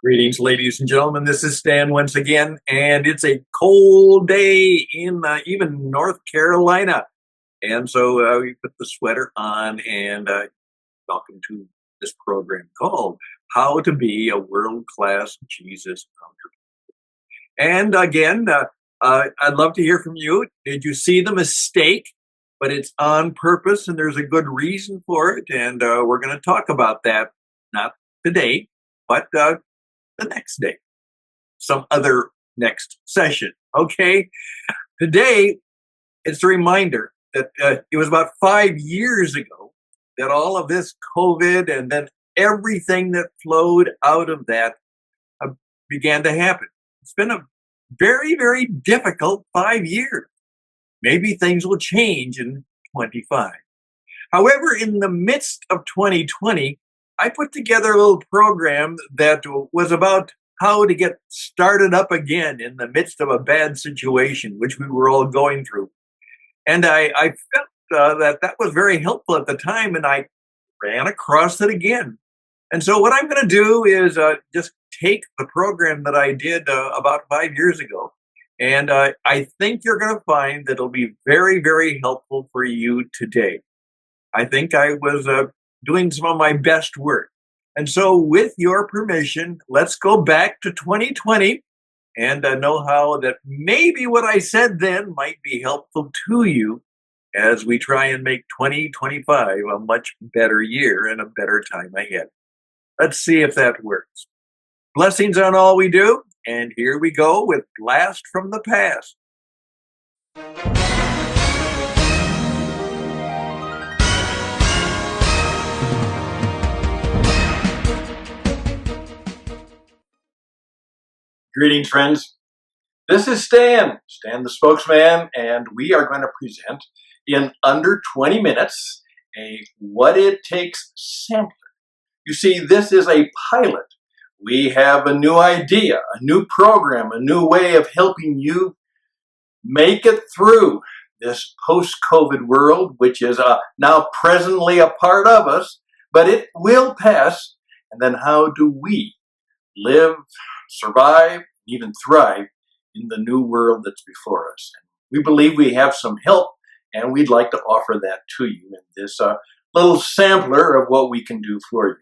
Greetings, ladies and gentlemen. This is Stan once again, and it's a cold day in even North Carolina. And so we put the sweater on and welcome to this program called How to Be a World Class Jesus Entrepreneur. And again, I'd love to hear from you. Did you see the mistake? But it's on purpose, and there's a good reason for it. And we're going to talk about that, not today, but the next day, some other next session. Okay. Today, it's a reminder that it was about 5 years ago that all of this COVID and then everything that flowed out of that began to happen. It's been a very, very difficult 5 years. Maybe things will change in 25. However, in the midst of 2020, I put together a little program that was about how to get started up again in the midst of a bad situation, which we were all going through. And I felt that was very helpful at the time, and I ran across it again. And so what I'm going to do is just take the program that I did about 5 years ago, and I think you're going to find that it'll be very, very helpful for you today. I think I was doing some of my best work. And so with your permission, let's go back to 2020 and know how that maybe what I said then might be helpful to you as we try and make 2025 a much better year and a better time ahead. Let's see if that works. Blessings on all we do. And here we go with Blast from the Past. Greetings, friends. This is Stan the Spokesman, and we are going to present in under 20 minutes a What It Takes sampler. You see, this is a pilot. We have a new idea, a new program, a new way of helping you make it through this post-COVID world, which is now presently a part of us, but it will pass. And then how do we live, survive, even thrive in the new world that's before us? And we believe we have some help, and we'd like to offer that to you in this little sampler of what we can do for you.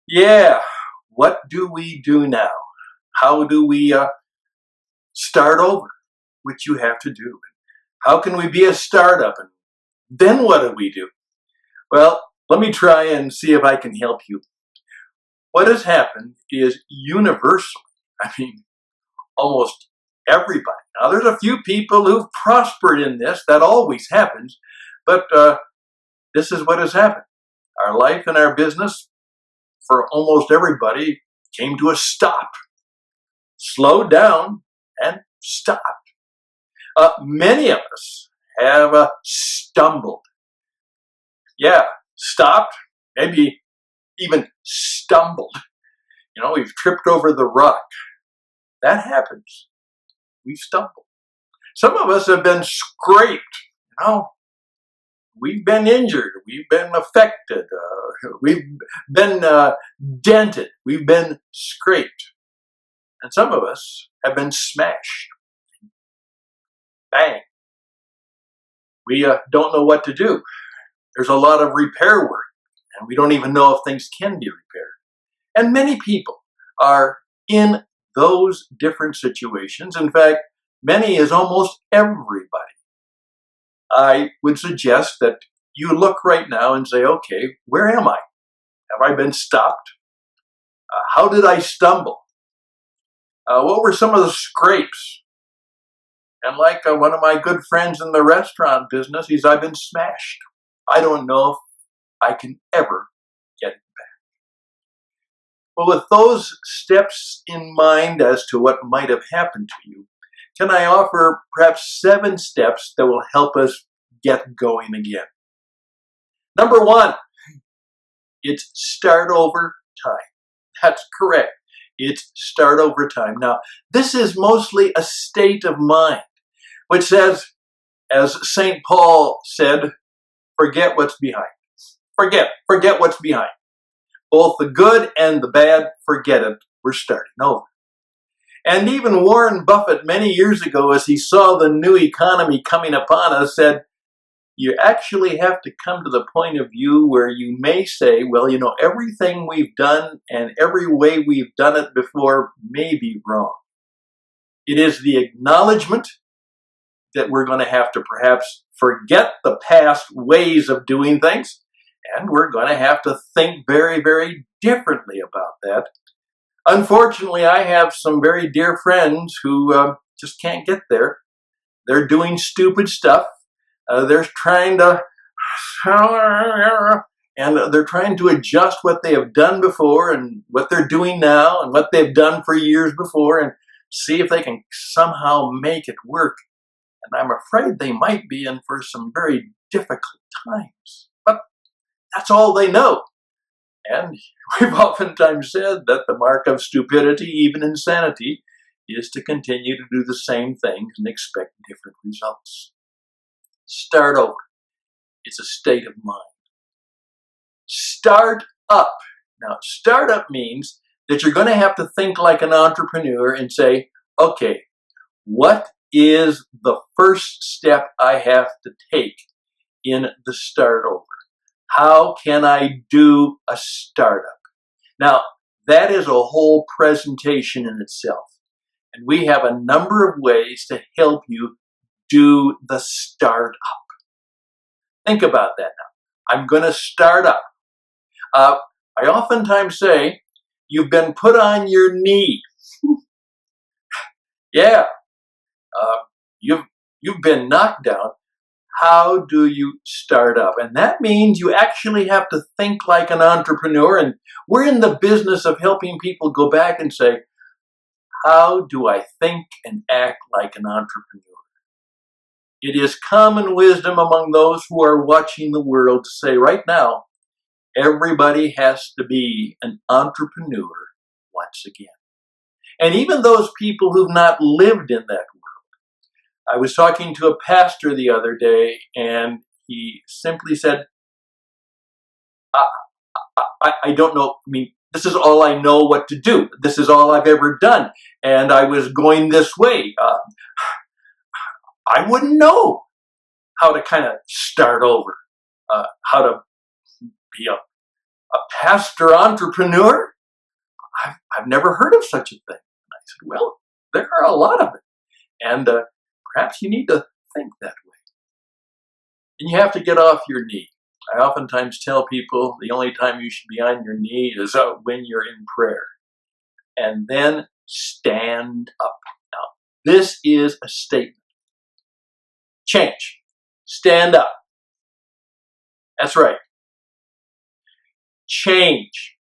Yeah, what do we do now? How do we start over? Which you have to do. How can we be a startup? And then what do we do? Well, let me try and see if I can help you. What has happened is universally, almost everybody. Now, there's a few people who've prospered in this. That always happens. But this is what has happened. Our life and our business, for almost everybody, came to a stop. Slowed down and stopped. Many of us have stumbled. Yeah, stopped, maybe even stumbled. We've tripped over the rock. That happens. We've stumbled. Some of us have been scraped. We've been injured. We've been affected. We've been dented. We've been scraped. And some of us have been smashed. Bang. We don't know what to do. There's a lot of repair work, and we don't even know if things can be repaired. And many people are in those different situations. In fact, many is almost everybody. I would suggest that you look right now and say, okay, where am I? Have I been stopped? How did I stumble? What were some of the scrapes? And like one of my good friends in the restaurant business, I've been smashed. I don't know if I can ever get it back. Well, with those steps in mind as to what might have happened to you, can I offer perhaps 7 steps that will help us get going again? Number 1, it's start over time. That's correct. It's start over time. Now, this is mostly a state of mind, which says, as St. Paul said, forget what's behind. Forget what's behind. both the good and the bad, forget it. We're starting over. And even Warren Buffett, many years ago, as he saw the new economy coming upon us, said, you actually have to come to the point of view where you may say, well, everything we've done and every way we've done it before may be wrong. It is the acknowledgement that we're going to have to perhaps forget the past ways of doing things, and we're going to have to think very, very differently about that. Unfortunately, I have some very dear friends who just can't get there. They're doing stupid stuff. They're trying to, and they're trying to adjust what they have done before and what they're doing now and what they've done for years before and see if they can somehow make it work. And I'm afraid they might be in for some very difficult times. But that's all they know. And we've oftentimes said that the mark of stupidity, even insanity, is to continue to do the same things and expect different results. Start over. It's a state of mind. Start up. Now, start up means that you're going to have to think like an entrepreneur and say, okay, what is the first step I have to take in the start over? How can I do a startup? Now, that is a whole presentation in itself. And we have a number of ways to help you do the startup. Think about that now. I'm going to start up. I oftentimes say, you've been put on your knee. Yeah. You've been knocked down. How do you start up? And that means you actually have to think like an entrepreneur. And we're in the business of helping people go back and say, how do I think and act like an entrepreneur? It is common wisdom among those who are watching the world to say right now, everybody has to be an entrepreneur once again. And even those people who've not lived in that world. I was talking to a pastor the other day, and he simply said, I don't know, this is all I know what to do. This is all I've ever done. And I was going this way. I wouldn't know how to kind of start over, how to be a pastor entrepreneur. I've never heard of such a thing. And I said, well, there are a lot of it. And perhaps you need to think that way. And you have to get off your knee. I oftentimes tell people the only time you should be on your knee is when you're in prayer. And then stand up. Now, this is a statement. Change. Stand up. That's right. Change.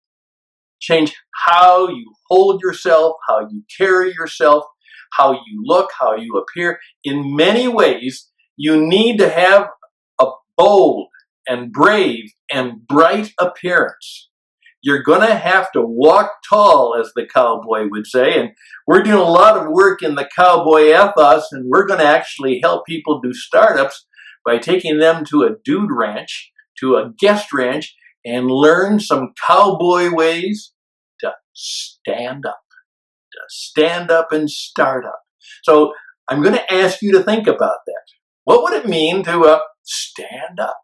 Change how you hold yourself, how you carry yourself, how you look, how you appear. In many ways, you need to have a bold and brave and bright appearance. You're going to have to walk tall, as the cowboy would say. And we're doing a lot of work in the cowboy ethos, and we're going to actually help people do startups by taking them to a dude ranch, to a guest ranch, and learn some cowboy ways to stand up. To stand up and start up. So I'm going to ask you to think about that. What would it mean to stand up?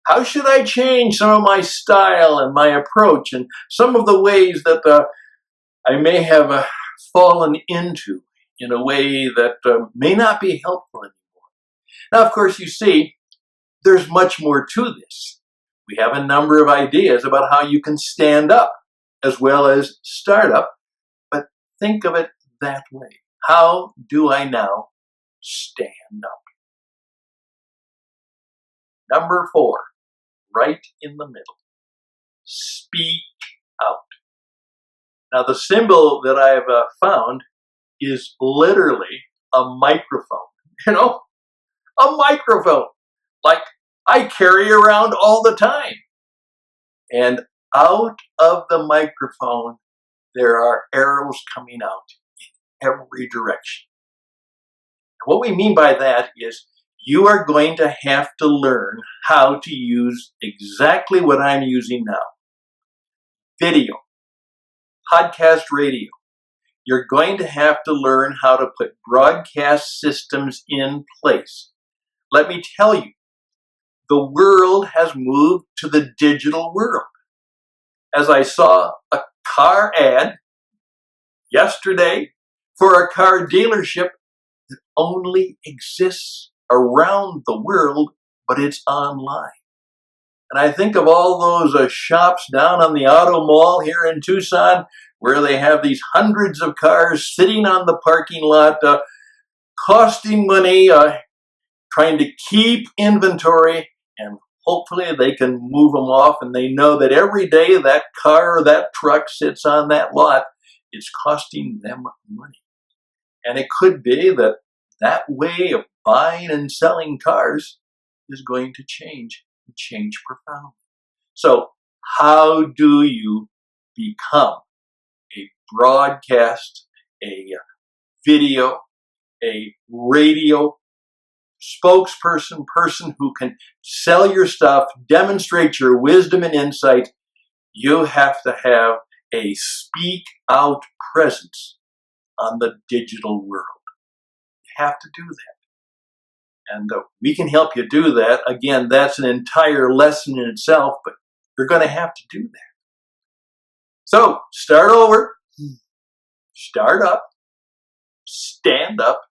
How should I change some of my style and my approach and some of the ways that I may have fallen into in a way that may not be helpful anymore? Now, of course, you see, there's much more to this. We have a number of ideas about how you can stand up as well as start up, but think of it that way. How do I now stand up? Number 4, right in the middle. Speak out. Now, the symbol that I've found is literally a microphone. A microphone. Like I carry around all the time. And out of the microphone, there are arrows coming out in every direction. And what we mean by that is you are going to have to learn how to use exactly what I'm using now. video, podcast radio. You're going to have to learn how to put broadcast systems in place. Let me tell you, the world has moved to the digital world. As I saw a car ad yesterday for a car dealership that only exists around the world, but it's online. And I think of all those shops down on the auto mall here in Tucson where they have these hundreds of cars sitting on the parking lot, costing money, trying to keep inventory, and hopefully they can move them off, and they know that every day that car or that truck sits on that lot, it's costing them money. And it could be that that way of buying and selling cars is going to change profoundly. So how do you become a broadcast, a video, a radio spokesperson, person who can sell your stuff, demonstrate your wisdom and insight? You have to have a speak out presence on the digital world. You have to do that. And we can help you do that. Again, that's an entire lesson in itself, but you're going to have to do that. So start over, start up, stand up,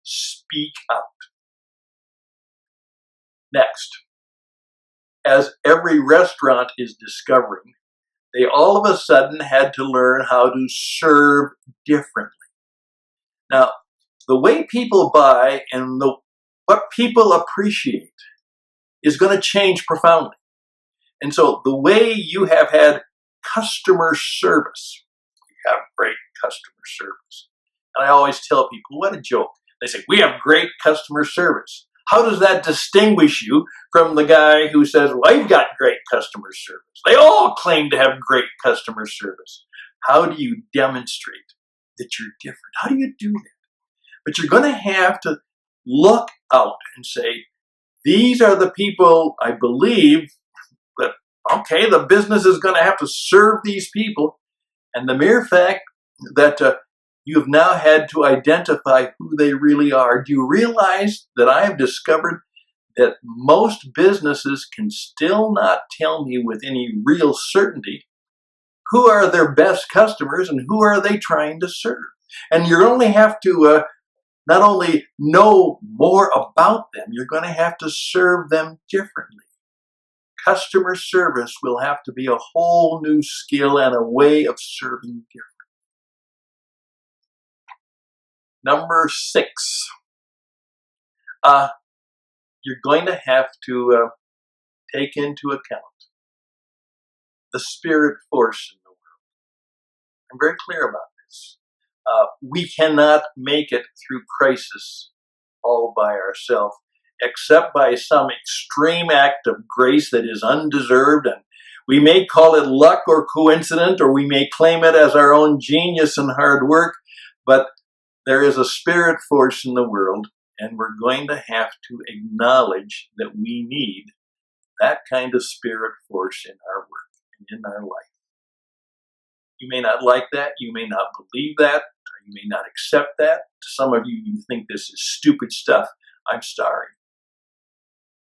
speak out. Next, as every restaurant is discovering, they all of a sudden had to learn how to serve differently. Now, the way people buy and what people appreciate is going to change profoundly. And so the way you have had customer service, you have great customer service. And I always tell people, what a joke. They say, we have great customer service. How does that distinguish you from the guy who says, well, I've got great customer service? They all claim to have great customer service. How do you demonstrate that you're different? How do you do that? But you're going to have to look out and say, these are the people I believe that, okay, the business is going to have to serve these people. And the mere fact that you've now had to identify who they really are. Do you realize that I have discovered that most businesses can still not tell me with any real certainty who are their best customers and who are they trying to serve? And you only have to not only know more about them, you're going to have to serve them differently. Customer service will have to be a whole new skill and a way of serving differently. Number 6, you're going to have to take into account the spirit force in the world. I'm very clear about this. We cannot make it through crisis all by ourselves, except by some extreme act of grace that is undeserved. And we may call it luck or coincidence, or we may claim it as our own genius and hard work, but there is a spirit force in the world, and we're going to have to acknowledge that we need that kind of spirit force in our work and in our life. You may not like that, you may not believe that, or you may not accept that. Some of you think this is stupid stuff. I'm sorry.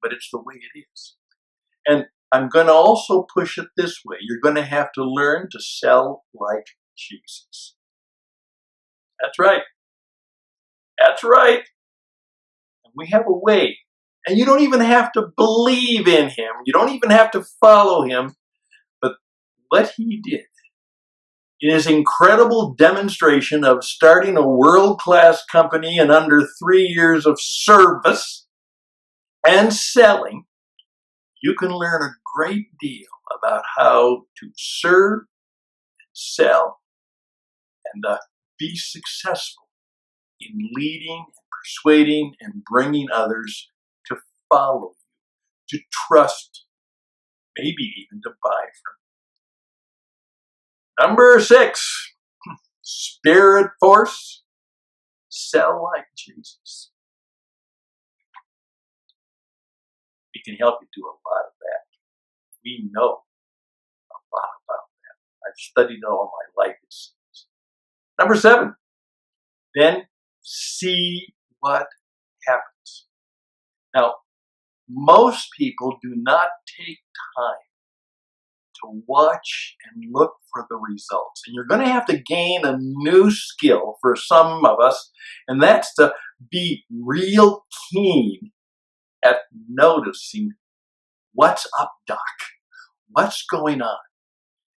But it's the way it is. And I'm going to also push it this way. You're going to have to learn to sell like Jesus. That's right. That's right. And we have a way. And you don't even have to believe in him. You don't even have to follow him. But what he did in his incredible demonstration of starting a world-class company in under 3 years of service and selling, you can learn a great deal about how to serve, sell, and be successful in leading and persuading and bringing others to follow you, to trust, maybe even to buy from you. Number 6, spirit force, sell like Jesus. We can help you do a lot of that. We know a lot about studied it all my life. Number 7, then see what happens. Now, most people do not take time to watch and look for the results. And you're going to have to gain a new skill for some of us, and that's to be real keen at noticing what's up, Doc. What's going on?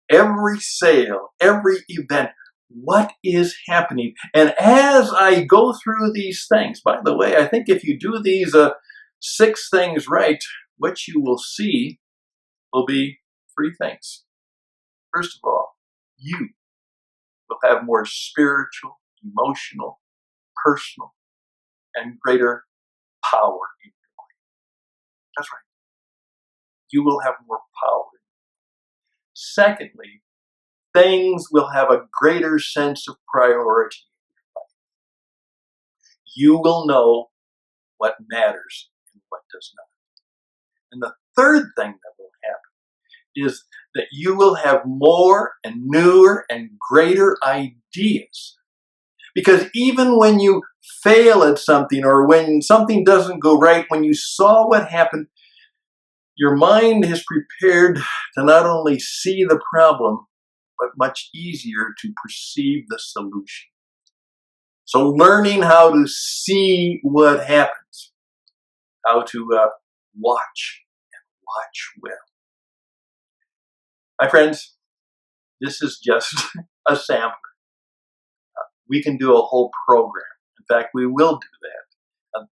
Every sale, every event, what is happening? And as I go through these things, by the way, I think if you do these 6 things right, what you will see will be 3 things. First of all, you will have more spiritual, emotional, personal, and greater power in your life. That's right. You will have more power. Secondly, things will have a greater sense of priority in your life. You will know what matters and what does not. And the third thing that will happen is that you will have more and newer and greater ideas. Because even when you fail at something or when something doesn't go right, when you saw what happened, your mind is prepared to not only see the problem, but much easier to perceive the solution. So learning how to see what happens, how to watch and watch well. My friends, this is just a sampler. We can do a whole program. In fact, we will do that.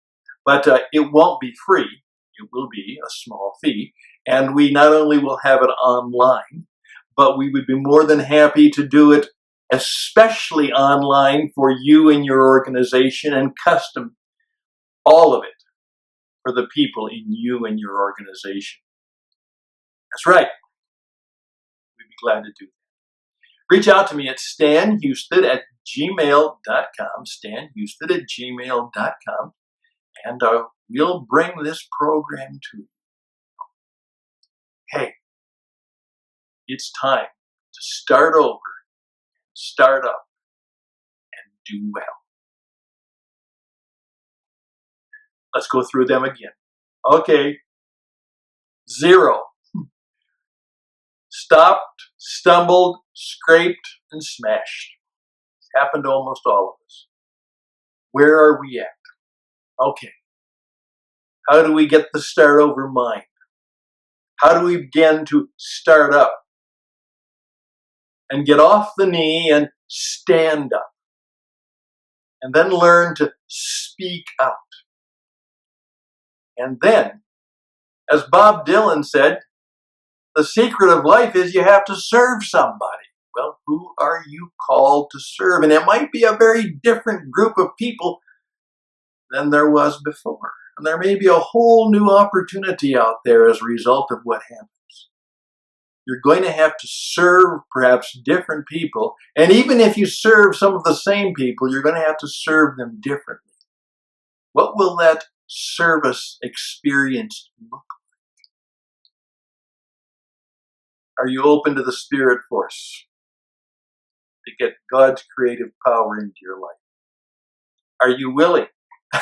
But it won't be free. It will be a small fee. And we not only will have it online, but we would be more than happy to do it, especially online for you and your organization, and custom all of it for the people in you and your organization. That's right. We'd be glad to do that. Reach out to me at stanhustad@gmail.com, stanhustad@gmail.com, and we'll bring this program to you. Hey, it's time to start over, start up, and do well. Let's go through them again. Okay. 0. Stopped, stumbled, scraped, and smashed. It's happened to almost all of us. Where are we at? Okay. How do we get the start over mind? How do we begin to start up and get off the knee and stand up? And then learn to speak out. And then, as Bob Dylan said, the secret of life is you have to serve somebody. Well, who are you called to serve? And it might be a very different group of people than there was before. And there may be a whole new opportunity out there as a result of what happens. You're going to have to serve perhaps different people. And even if you serve some of the same people, you're going to have to serve them differently. What will that service experience look like? Are you open to the Spirit force to get God's creative power into your life? Are you willing to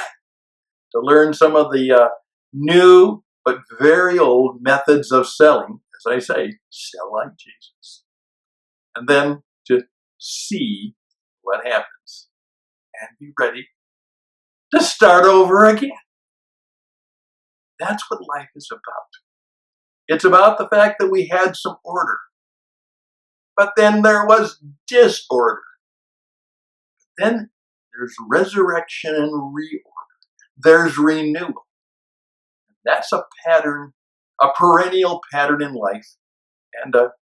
learn some of the new but very old methods of selling? As I say, sell like Jesus. And then to see what happens and be ready to start over again. That's what life is about. It's about the fact that we had some order, but then there was disorder. Then there's resurrection and reorder. There's renewal. That's a pattern, a perennial pattern in life. And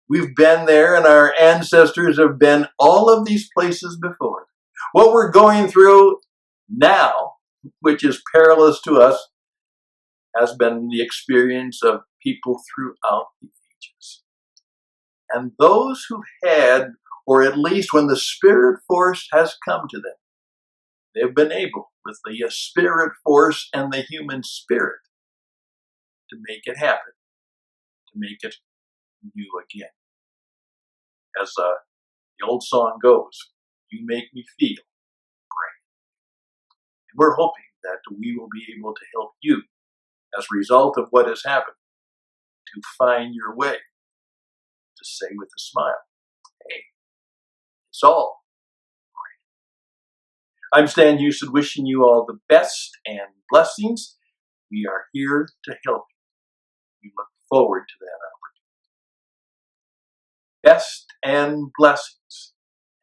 we've been there, and our ancestors have been all of these places before. What we're going through now, which is perilous to us, has been the experience of people throughout the ages. And those who've had, or at least when the Spirit force has come to them, they've been able, with the Spirit force and the human spirit, to make it happen, to make it new again. As the old song goes, you make me feel great. And we're hoping that we will be able to help you as a result of what has happened to find your way to say with a smile, hey, it's all great. I'm Stan Hustad, wishing you all the best and blessings. We are here to help you. We look forward to that opportunity. Best and blessings.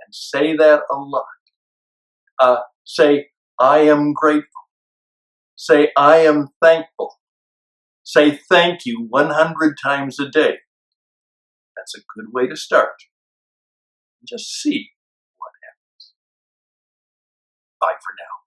And say that a lot. Say, I am grateful. Say, I am thankful. Say thank you 100 times a day. That's a good way to start. Just see what happens. Bye for now.